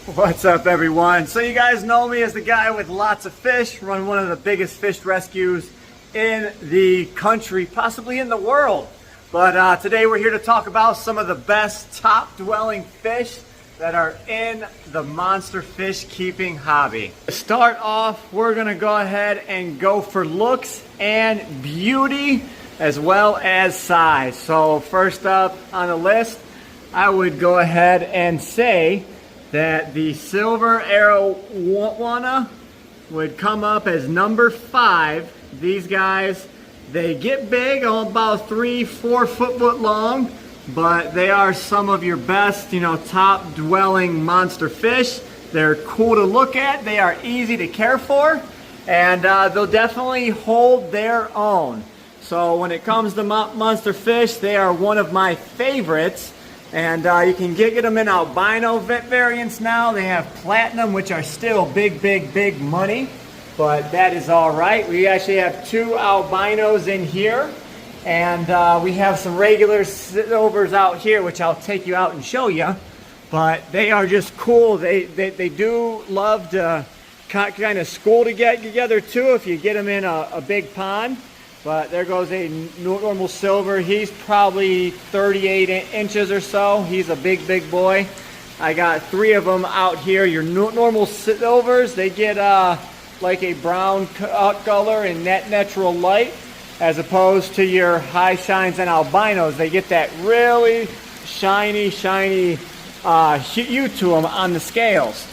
What's up, everyone? So you guys know me as the guy with lots of fish, run one of the biggest fish rescues in the country, possibly in the world. But today we're here to talk about some of the best top dwelling fish that are in the monster fish keeping hobby. To start off, we're gonna go ahead and go for looks and beauty as well as size. So first up on the list, I would go ahead and say that the silver Arowana would come up as number 5. These guys, they get big, about 3-4 foot long, but they are some of your best, top dwelling monster fish. They're cool to look at, they are easy to care for, and they'll definitely hold their own. So when it comes to monster fish, they are one of my favorites. And you can get them in albino variants now. They have platinum, which are still big money, but that is all right. We actually have 2 albinos in here, and we have some regular silvers out here, which I'll take you out and show you. But they are just cool. They do love to kind of school together too if you get them in a big pond. But there goes a normal silver. He's probably 38 inches or so. He's a big boy. I got 3 of them out here. Your normal silvers, they get like a brown color in natural light, as opposed to your high shines and albinos. They get that really shiny hue to them on the scales.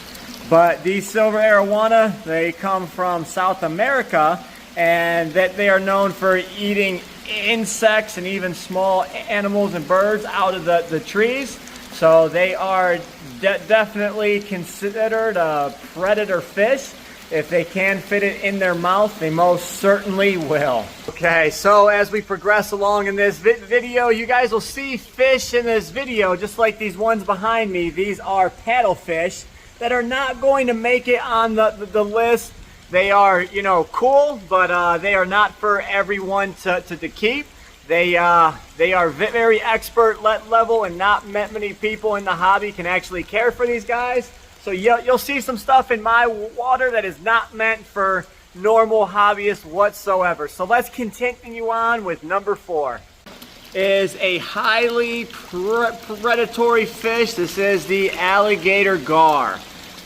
But these silver Arowana, they come from South America, and that they are known for eating insects and even small animals and birds out of the trees. So they are definitely considered a predator fish. If they can fit it in their mouth, they most certainly will. Okay, so as we progress along in this video, you guys will see fish in this video, just like these ones behind me. These are paddlefish that are not going to make it on the list. They are, cool, but they are not for everyone to keep. They are very expert level, and not many people in the hobby can actually care for these guys. So you'll see some stuff in my water that is not meant for normal hobbyists whatsoever. So let's continue on with number 4. Is a highly predatory fish. This is the alligator gar.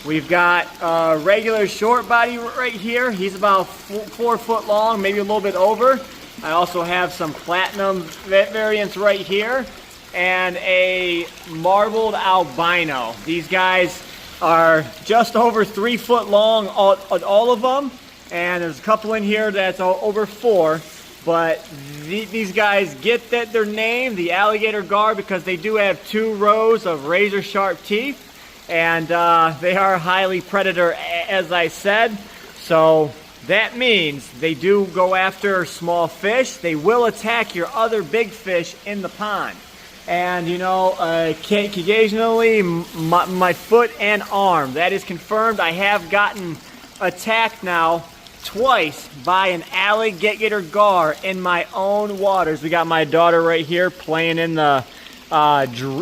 We've got a regular short body right here. He's about 4 foot long, maybe a little bit over. I also have some platinum variants right here and a marbled albino. These guys are just over 3 foot long, all of them. And there's a couple in here that's over 4. But these guys get their name, the alligator gar, because they do have 2 rows of razor sharp teeth. And they are highly predator, as I said. So that means they do go after small fish. They will attack your other big fish in the pond. And occasionally my foot and arm. That is confirmed. I have gotten attacked now twice by an alligator gar in my own waters. We got my daughter right here playing in the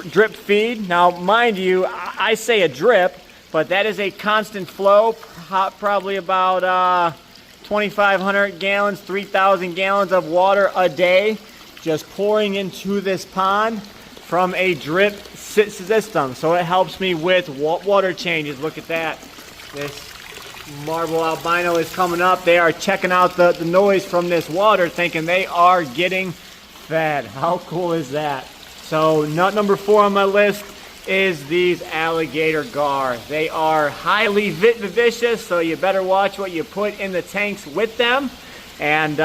drip feed. Now, mind you, I say a drip, but that is a constant flow, probably about 2,500 gallons, 3,000 gallons of water a day, just pouring into this pond from a drip system. So it helps me with water changes. Look at that. This marble albino is coming up. They are checking out the noise from this water, thinking they are getting fed. How cool is that? So nut number 4 on my list is these alligator gar. They are highly vicious, so you better watch what you put in the tanks with them. And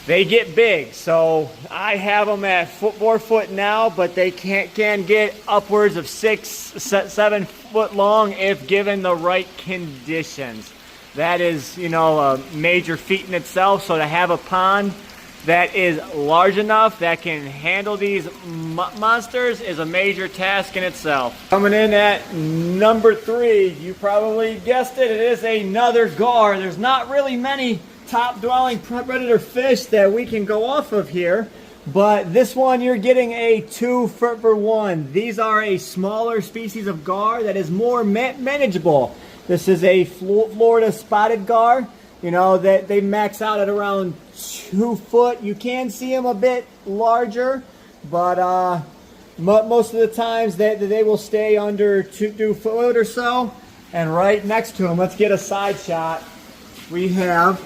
they get big. So I have them at 4 foot now, but they can get upwards of 6-7 foot long if given the right conditions. That is, a major feat in itself. So to have a pond that is large enough that can handle these monsters is a major task in itself. Coming in at number 3, you probably guessed it, it is another gar. There's not really many top dwelling predator fish that we can go off of here, But this one, you're getting a 2 for 1. These are a smaller species of gar that is more manageable. This is a Florida spotted gar. You know, that they max out at around 2 foot. You can see them a bit larger, but most of the times they will stay under 2 foot or so. And right next to them, let's get a side shot. We have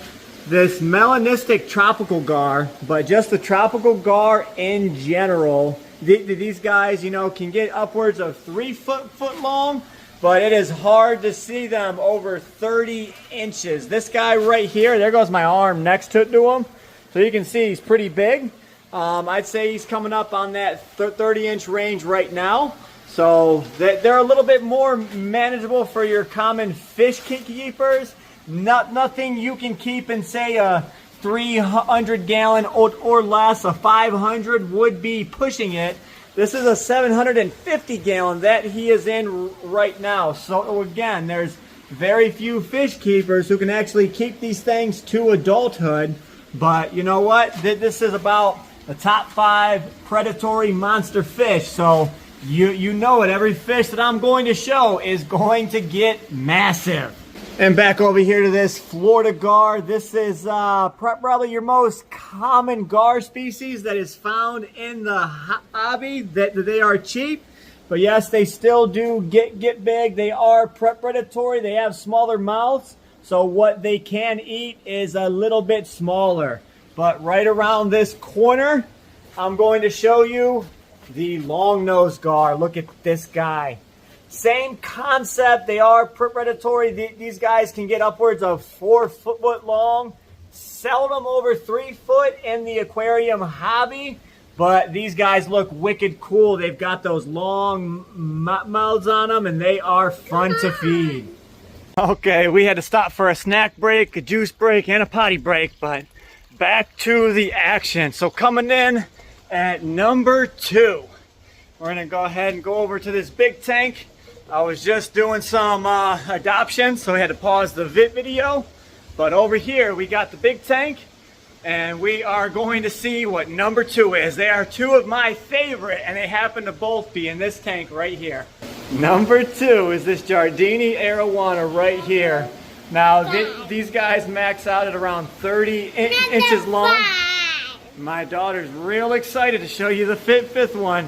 this melanistic tropical gar, but just the tropical gar in general. These guys, you know, can get upwards of 3 foot long, but it is hard to see them over 30 inches. This guy right here, there goes my arm next to him. So you can see he's pretty big. I'd say he's coming up on that 30-inch range right now. So they're a little bit more manageable for your common fish keepers. Nothing you can keep in, say, a 300-gallon or less. A 500 would be pushing it. This is a 750-gallon that he is in right now. So again, there's very few fish keepers who can actually keep these things to adulthood. But you know what? This is about the top 5 predatory monster fish. So you know it. Every fish that I'm going to show is going to get massive. And back over here to this Florida gar. This is probably your most common gar species that is found in the hobby. That they are cheap, but yes, they still do get big. They are predatory. They have smaller mouths, so what they can eat is a little bit smaller. But right around this corner, I'm going to show you the long-nosed gar. Look at this guy. Same concept. They are predatory. These guys can get upwards of 4 foot long, seldom over 3 foot in the aquarium hobby. But these guys look wicked cool. They've got those long mouths on them, and they are fun to feed. Okay, we had to stop for a snack break, a juice break, and a potty break, but back to the action. So coming in at number 2, we're gonna go ahead and go over to this big tank. I was just doing some adoption, so I had to pause the video. But over here, we got the big tank, and we are going to see what number 2 is. They are 2 of my favorite, and they happen to both be in this tank right here. Number 2 is this Jardini Arowana right here. Now, these guys max out at around 30 inches long. My daughter's real excited to show you the fifth one.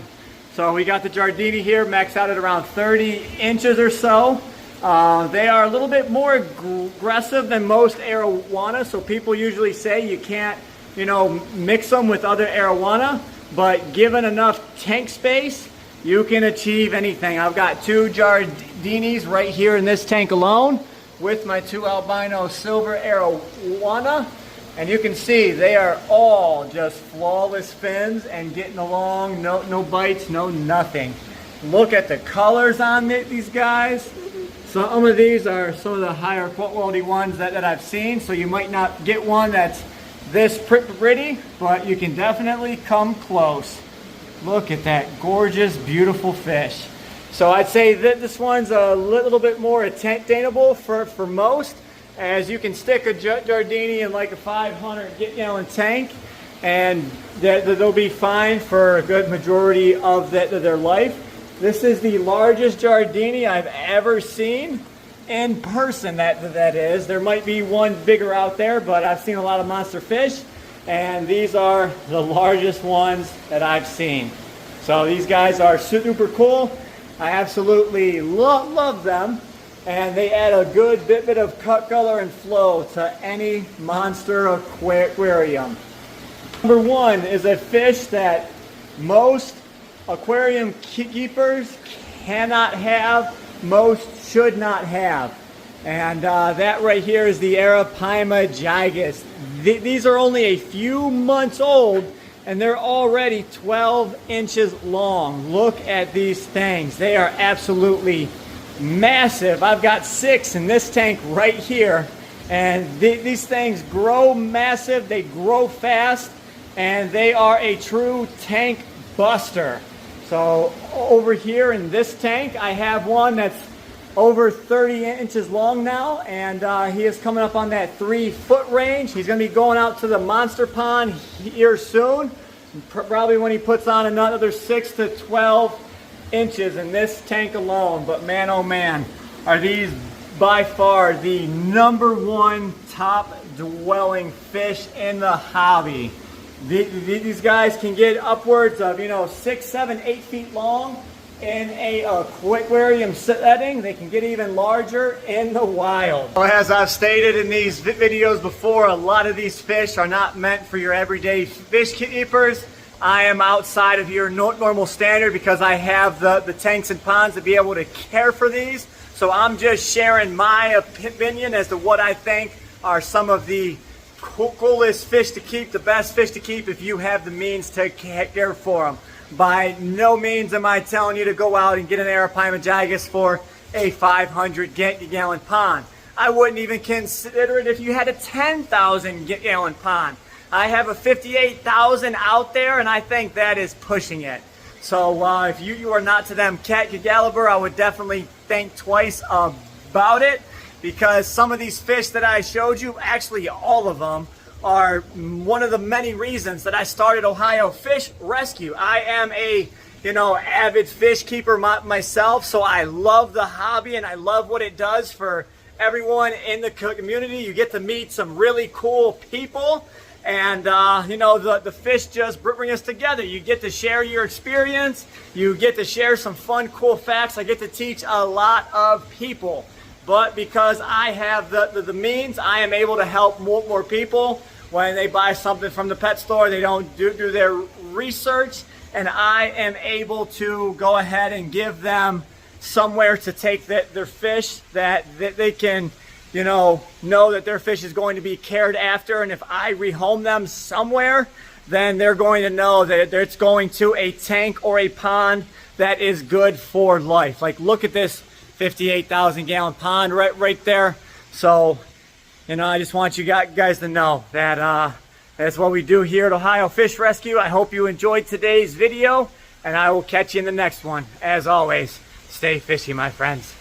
So we got the Jardini here, max out at around 30 inches or so. They are a little bit more aggressive than most Arowana, so people usually say you can't, you know, mix them with other Arowana, but given enough tank space, you can achieve anything. I've got 2 Jardinis right here in this tank alone with my 2 albino silver Arowana. And you can see they are all just flawless fins and getting along, no bites, no nothing. Look at the colors on these guys. Some of these are some of the higher quality ones that I've seen, so you might not get one that's this pretty, but you can definitely come close. Look at that gorgeous, beautiful fish. So I'd say that this one's a little bit more attainable for most, as you can stick a Jardini in like a 500-gallon tank, and they'll be fine for a good majority of their life. This is the largest Jardini I've ever seen in person, that is. There might be one bigger out there, but I've seen a lot of monster fish, and these are the largest ones that I've seen. So these guys are super cool. I absolutely love them. And they add a good bit of color and flow to any monster aquarium. Number 1 is a fish that most aquarium keepers cannot have, most should not have. And that right here is the Arapaima gigas. These are only a few months old, and they're already 12 inches long. Look at these things. They are absolutely massive. I've got 6 in this tank right here, and these things grow massive, they grow fast, and they are a true tank buster. So over here in this tank, I have one that's over 30 inches long now, and he is coming up on that 3 foot range. He's going to be going out to the monster pond here soon. probably when he puts on another 6 to 12 inches in this tank alone. But man, oh man, are these by far the #1 top dwelling fish in the hobby. These guys can get upwards of 6, 7, 8 feet long in a aquarium setting. They can get even larger in the wild. As I've stated in these videos before, a lot of these fish are not meant for your everyday fish keepers. I am outside of your normal standard because I have the tanks and ponds to be able to care for these. So I'm just sharing my opinion as to what I think are some of the coolest fish to keep, the best fish to keep if you have the means to care for them. By no means am I telling you to go out and get an Arowana for a 500-gallon pond. I wouldn't even consider it if you had a 10,000-gallon pond. I have a 58,000 out there, and I think that is pushing it. So if you are not to them caliber, I would definitely think twice about it, because some of these fish that I showed you, actually all of them, are one of the many reasons that I started Ohio Fish Rescue. I am a avid fish keeper myself, so I love the hobby and I love what it does for everyone in the community. You get to meet some really cool people, and the fish just bring us together. You get to share your experience, you get to share some fun, cool facts. I get to teach a lot of people. But because I have the means, I am able to help more people. When they buy something from the pet store, they don't do their research, and I am able to go ahead and give them somewhere to take their fish, that they can know that their fish is going to be cared after. And if I rehome them somewhere, then they're going to know that it's going to a tank or a pond that is good for life. Like, look at this 58,000-gallon pond right there. So I just want you guys to know that that's what we do here at Ohio Fish Rescue. I hope you enjoyed today's video, and I will catch you in the next one. As always, stay fishy, my friends.